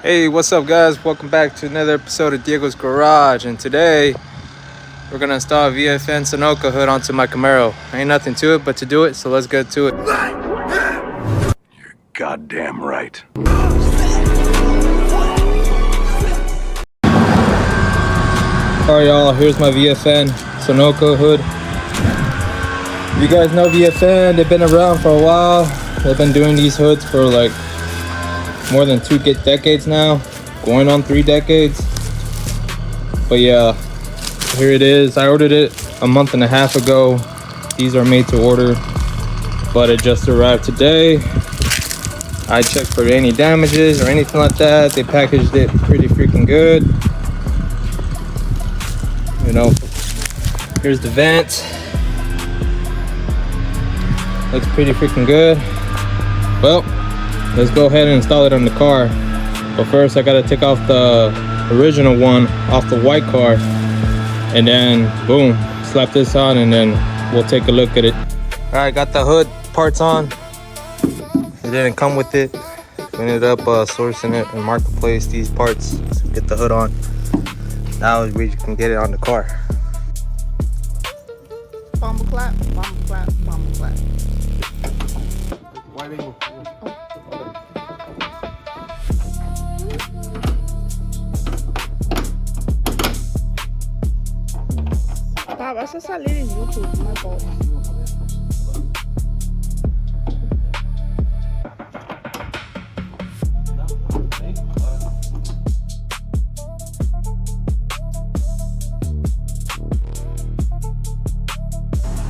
Hey, what's up guys? Welcome back to another episode of Diego's Garage, and today we're gonna install a VFN Sonoco Hood onto my Camaro. Ain't nothing to it but to do it, so let's get to it. You're goddamn right. Alright y'all, here's my VFN Sonoco Hood. You guys know VFN, they've been around for a while. They've been doing these hoods for like more than 2 decades now, going on 3 decades. But yeah, here it is. I ordered it a month and a half ago. These are made to order, but it just arrived today. I checked for any damages or anything like that. They packaged it pretty freaking good. You know, here's the vent. Looks pretty freaking good. Well, let's go ahead and install it on the car. But first I gotta take off the original one off the white car, and then boom, slap this on, and then we'll take a look at it. All right, got the hood parts on. It didn't come with it. We ended up sourcing it in Marketplace, these parts, to get the hood on. Now we can get it on the car. Bomba clap, bomba clap, bomba clap. Vas a salir en YouTube, no puedo.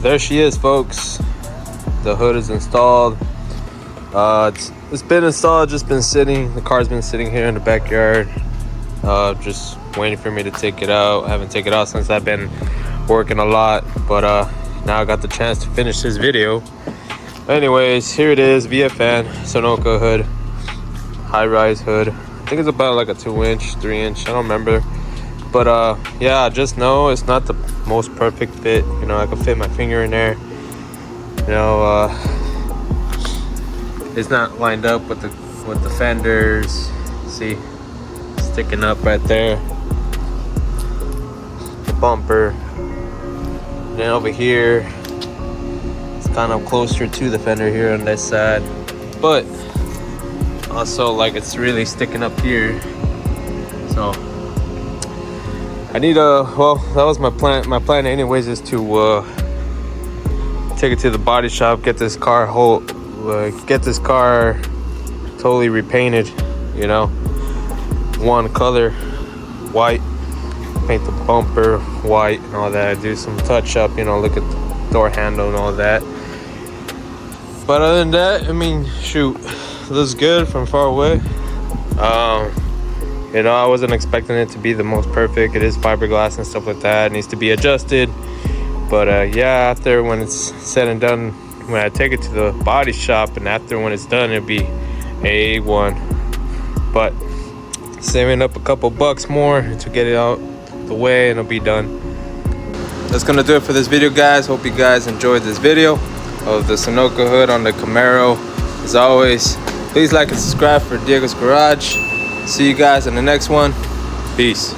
There she is, folks. The hood is installed. It's been installed, just been sitting. The car's been sitting here in the backyard, just waiting for me to take it out. I haven't taken it out since I've been working a lot, but now I got the chance to finish this video. Anyways, here it is, VFN Sonoco Hood, high-rise hood. I think it's about like a 2-inch, 3-inch, I don't remember. But yeah, I just know it's not the most perfect fit. You know, I can fit my finger in there. You know, it's not lined up with the fenders. See, sticking up right there. The bumper. Then over here, it's kind of closer to the fender here on this side, but also like it's really sticking up here. So I need well, that was my plan. My plan anyways is to take it to the body shop, get this car totally repainted, you know, one color, white. Paint the bumper white and all that, do some touch up, you know, look at the door handle and all that. But other than that, I mean, shoot, looks good from far away. You know, I wasn't expecting it to be the most perfect. It is fiberglass and stuff like that. It needs to be adjusted. But yeah, after when it's said and done, when I take it to the body shop, and after when it's done, it'll be A1. But saving up a couple bucks more to get it out the way, and it'll be done. That's gonna do it for this video, guys. Hope you guys enjoyed this video of the Sonoco Hood on the Camaro. As always, please like and subscribe for Diego's Garage. See you guys in the next one. Peace.